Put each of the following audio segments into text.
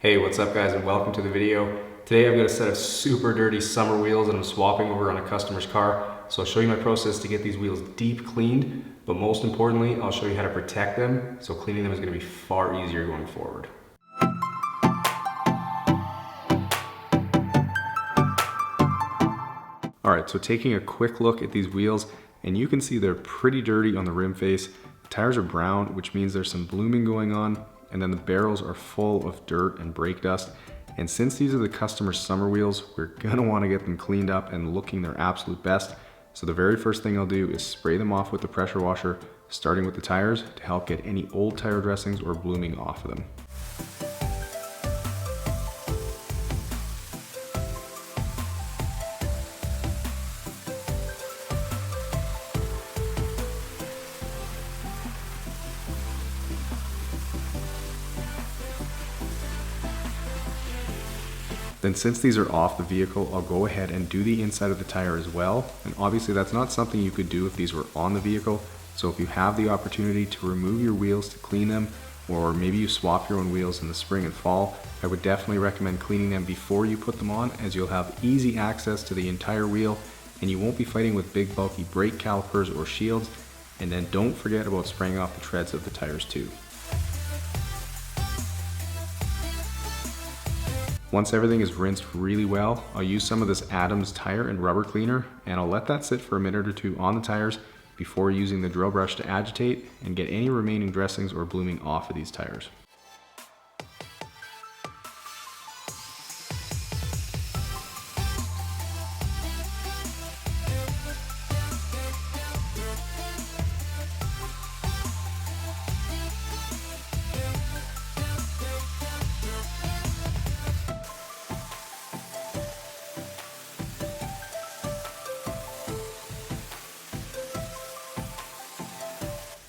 Hey, what's up guys, and welcome to the video. Today I've got a set of super dirty summer wheels that I'm swapping over on a customer's car. So I'll show you my process to get these wheels deep cleaned, but most importantly, I'll show you how to protect them, so cleaning them is going to be far easier going forward. Alright, so taking a quick look at these wheels, and you can see they're pretty dirty on the rim face. The tires are brown, which means there's some blooming going on, and then the barrels are full of dirt and brake dust. And since these are the customer's summer wheels, we're gonna want to get them cleaned up and looking their absolute best. So the very first thing I'll do is spray them off with the pressure washer, starting with the tires to help get any old tire dressings or blooming off of them. Then since these are off the vehicle, I'll go ahead and do the inside of the tire as well. And obviously that's not something you could do if these were on the vehicle. So if you have the opportunity to remove your wheels to clean them, or maybe you swap your own wheels in the spring and fall, I would definitely recommend cleaning them before you put them on, as you'll have easy access to the entire wheel and you won't be fighting with big bulky brake calipers or shields. And then don't forget about spraying off the treads of the tires too. Once everything is rinsed really well, I'll use some of this Adams tire and rubber cleaner, and I'll let that sit for a minute or two on the tires before using the drill brush to agitate and get any remaining dressings or blooming off of these tires.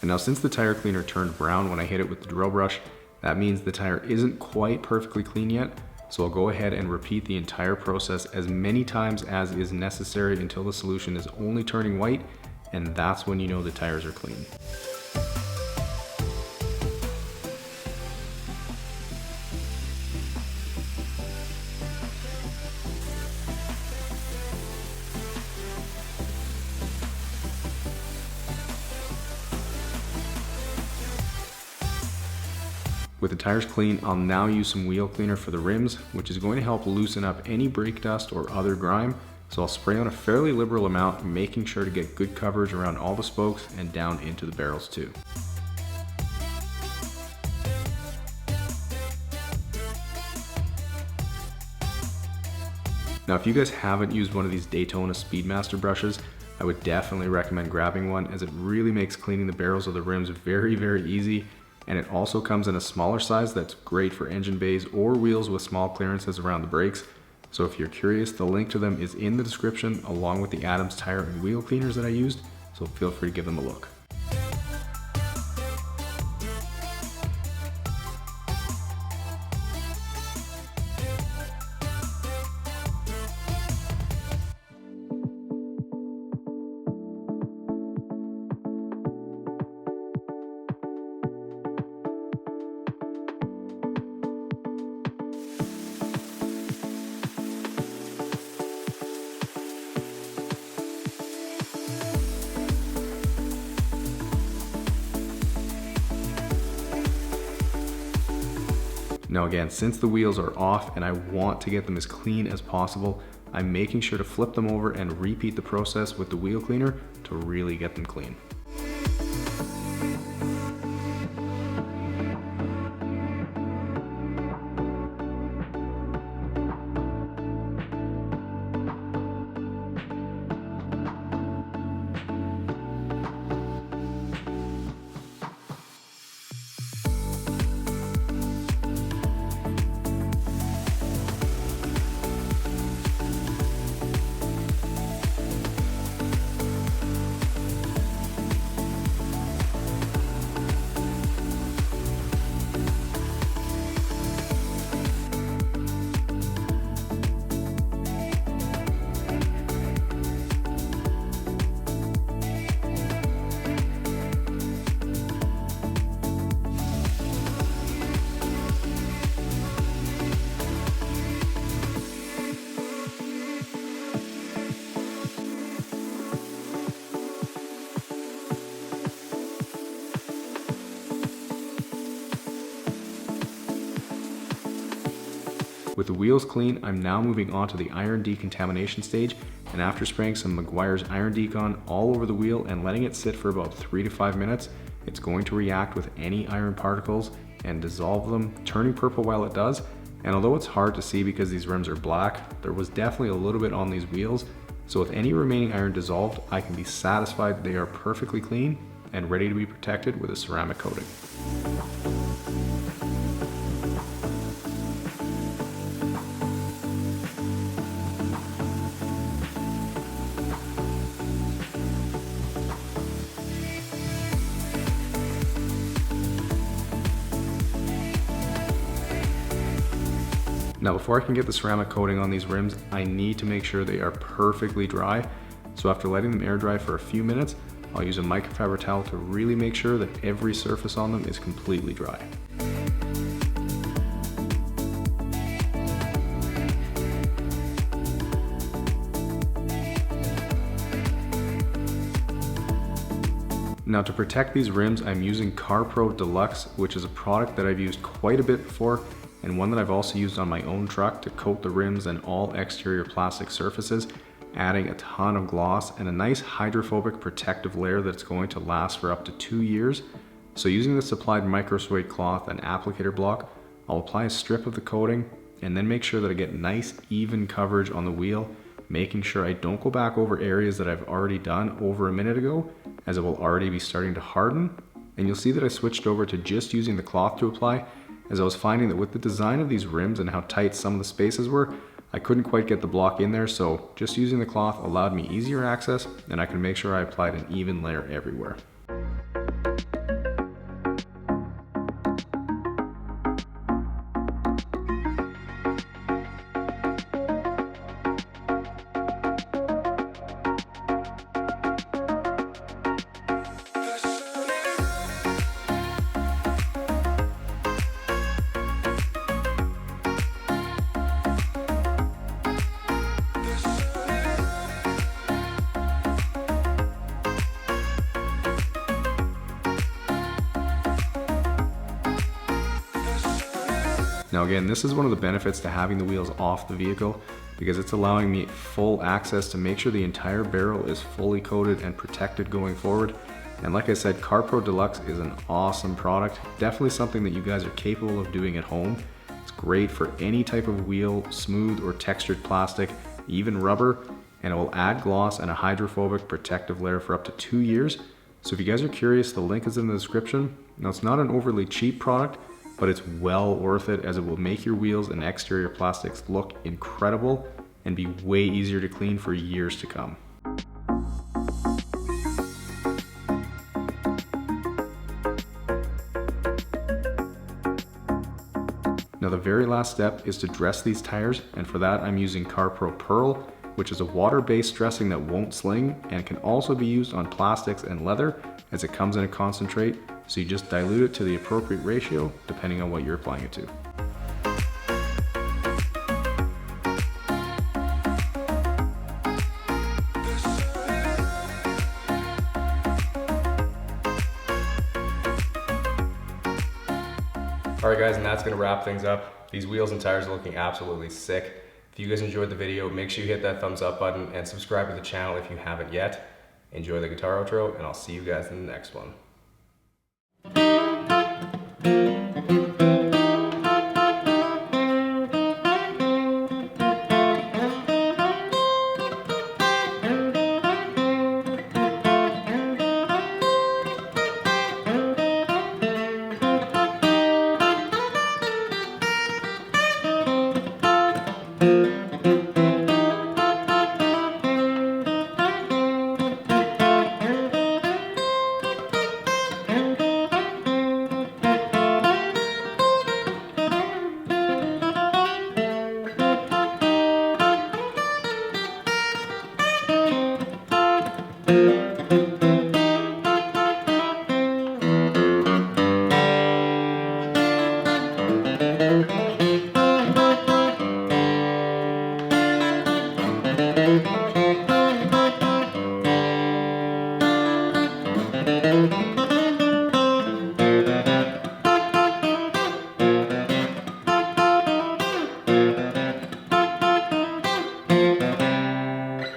And now since the tire cleaner turned brown when I hit it with the drill brush, that means the tire isn't quite perfectly clean yet. So I'll go ahead and repeat the entire process as many times as is necessary until the solution is only turning white, and that's when you know the tires are clean. With the tires clean, I'll now use some wheel cleaner for the rims, which is going to help loosen up any brake dust or other grime. So I'll spray on a fairly liberal amount, making sure to get good coverage around all the spokes and down into the barrels too. Now if you guys haven't used one of these Daytona Speedmaster brushes, I would definitely recommend grabbing one, as it really makes cleaning the barrels of the rims very, very easy. And it also comes in a smaller size that's great for engine bays or wheels with small clearances around the brakes. So if you're curious, the link to them is in the description, along with the Adams tire and wheel cleaners that I used, so feel free to give them a look. Now again, since the wheels are off and I want to get them as clean as possible, I'm making sure to flip them over and repeat the process with the wheel cleaner to really get them clean. With the wheels clean, I'm now moving on to the iron decontamination stage, and after spraying some Meguiar's iron decon all over the wheel and letting it sit for about 3 to 5 minutes, it's going to react with any iron particles and dissolve them, turning purple while it does. And although it's hard to see because these rims are black, there was definitely a little bit on these wheels, so with any remaining iron dissolved, I can be satisfied they are perfectly clean and ready to be protected with a ceramic coating. Now before I can get the ceramic coating on these rims, I need to make sure they are perfectly dry. So after letting them air dry for a few minutes, I'll use a microfiber towel to really make sure that every surface on them is completely dry. Now to protect these rims, I'm using Pro Deluxe, which is a product that I've used quite a bit before, and one that I've also used on my own truck to coat the rims and all exterior plastic surfaces, adding a ton of gloss and a nice hydrophobic protective layer that's going to last for up to 2 years. So using the supplied microsuede cloth and applicator block, I'll apply a strip of the coating and then make sure that I get nice even coverage on the wheel, making sure I don't go back over areas that I've already done over a minute ago, as it will already be starting to harden. And you'll see that I switched over to just using the cloth to apply, as I was finding that with the design of these rims and how tight some of the spaces were, I couldn't quite get the block in there, so just using the cloth allowed me easier access, and I could make sure I applied an even layer everywhere. Now again, this is one of the benefits to having the wheels off the vehicle, because it's allowing me full access to make sure the entire barrel is fully coated and protected going forward. And like I said, Pro Deluxe is an awesome product, definitely something that you guys are capable of doing at home. It's great for any type of wheel, smooth or textured plastic, even rubber, and it will add gloss and a hydrophobic protective layer for up to 2 years. So if you guys are curious, the link is in the description. Now it's not an overly cheap product, but it's well worth it, as it will make your wheels and exterior plastics look incredible and be way easier to clean for years to come. Now the very last step is to dress these tires, and for that I'm using Pro Pearl, which is a water-based dressing that won't sling and can also be used on plastics and leather, as it comes in a concentrate, so you just dilute it to the appropriate ratio depending on what you're applying it to. Alright guys, and that's going to wrap things up. These wheels and tires are looking absolutely sick. If you guys enjoyed the video, make sure you hit that thumbs up button and subscribe to the channel if you haven't yet. Enjoy the guitar outro, and I'll see you guys in the next one.